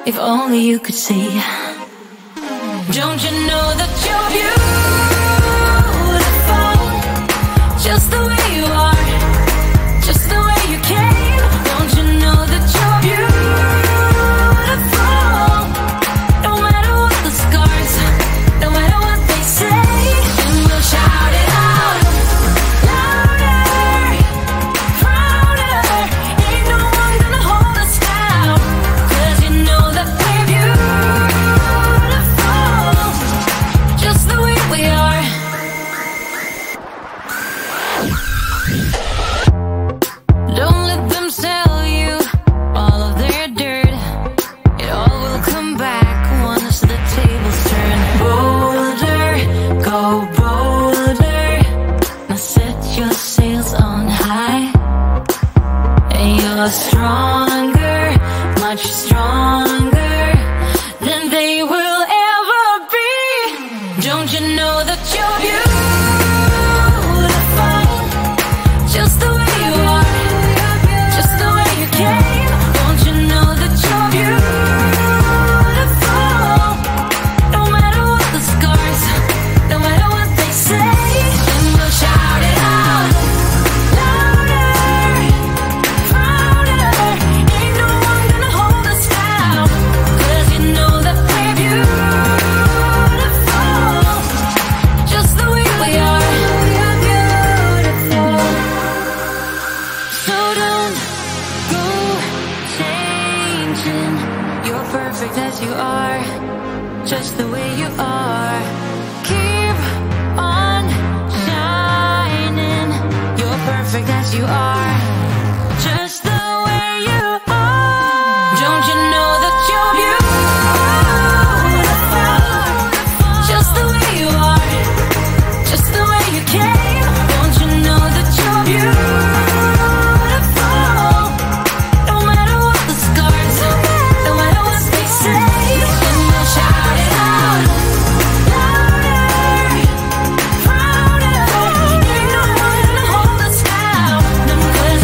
If only you could see. Don't you know that you're beautiful, just the way you are, just the way you came. Don't you know that you're beautiful, no matter what the scars, no matter what they say. And we'll shout it out louder, prouder. Ain't no one gonna hold us down, 'cause you know that we're beautiful, just the way we are. Don't let them sell you all of their dirt. It all will come back once the tables turn. Bolder, go bolder. Now set your sails on high. And you're stronger, much stronger than they will ever be. Don't you know that you're beautiful, just the way you are, just the way you came. Don't you know that you're beautiful, no matter what the scars, no matter what they say. And we'll shout it out louder, prouder. Ain't no one gonna hold us down, 'cause you know that we're beautiful, just the way we are. We're beautiful. So don't go changing. You're perfect as you are, just the way you are. Keep on shining. You're perfect as you are, just the way you are. Don't you know that you're beautiful, just the way you are, just the way you came. Don't you know that you're beautiful, no matter what the scars, no matter what they say. And we'll shout it out louder, prouder. Ain't no one gonna hold us down, 'cause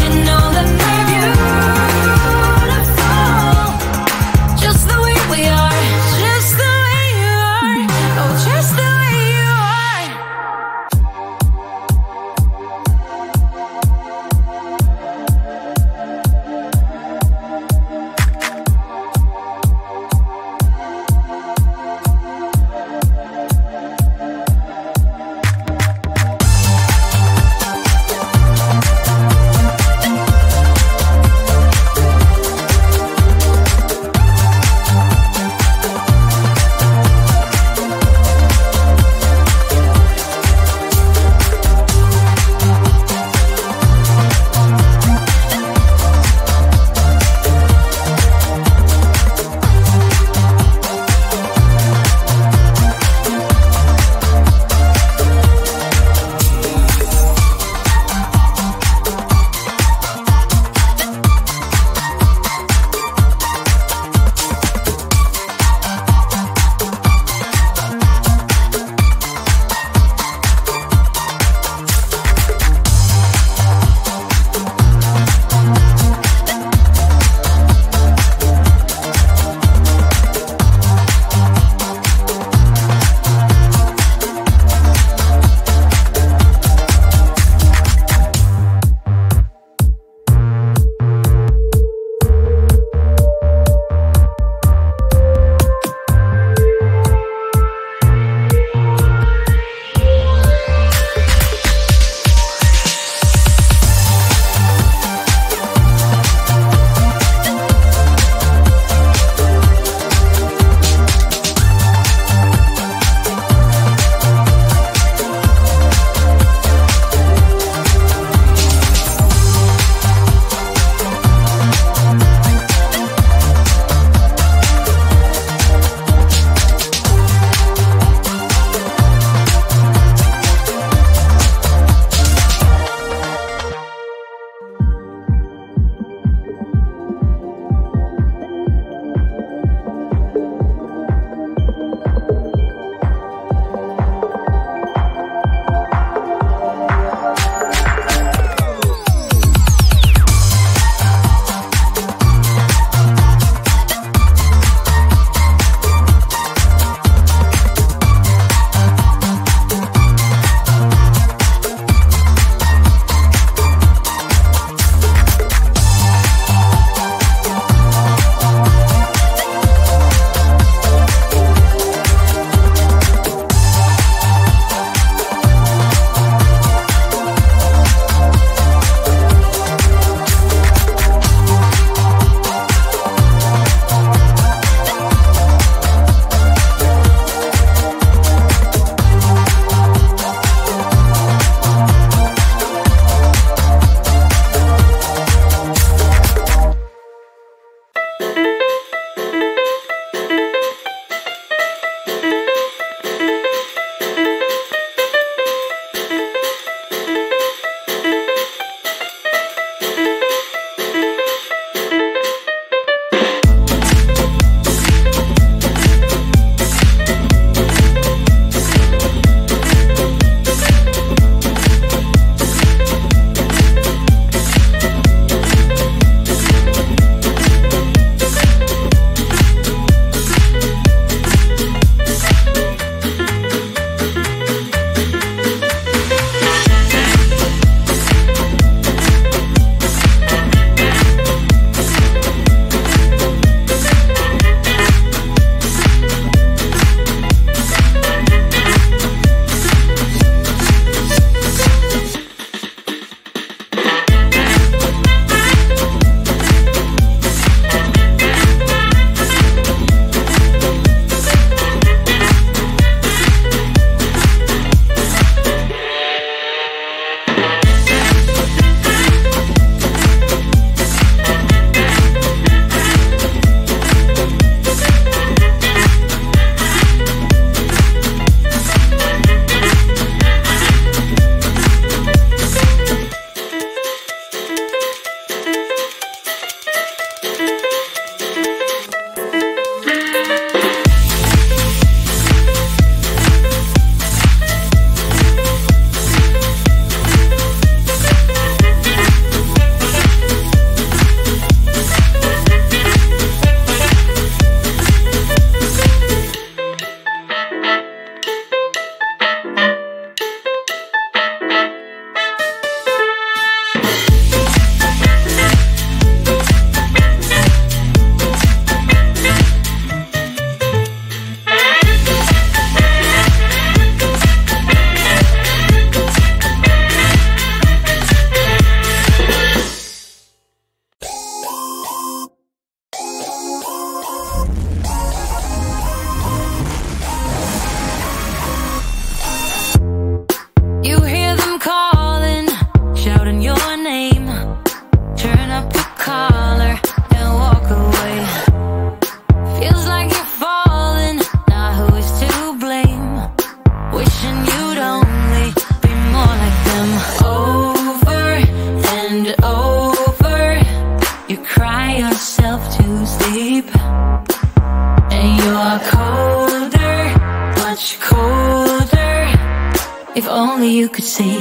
only you could see.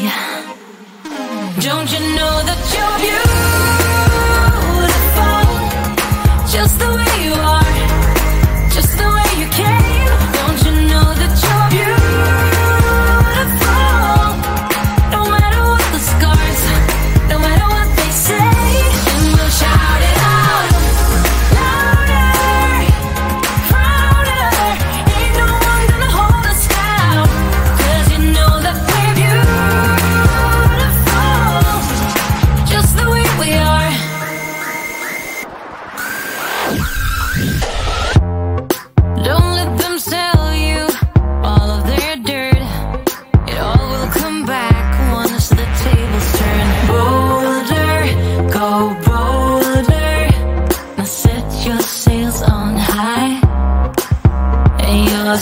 Don't you know that you're beautiful, just the way you are, just the way you came. Don't you know that you're beautiful, no matter what the scars, no matter what they say. And we'll shout it out louder, prouder. Ain't no one gonna hold us down, 'cause you know that we're beautiful, just the way we are. Don't let them sell you all of their dirt. It all will come back once the tables turn. Bolder, go bolder. Now set your sails on high, and your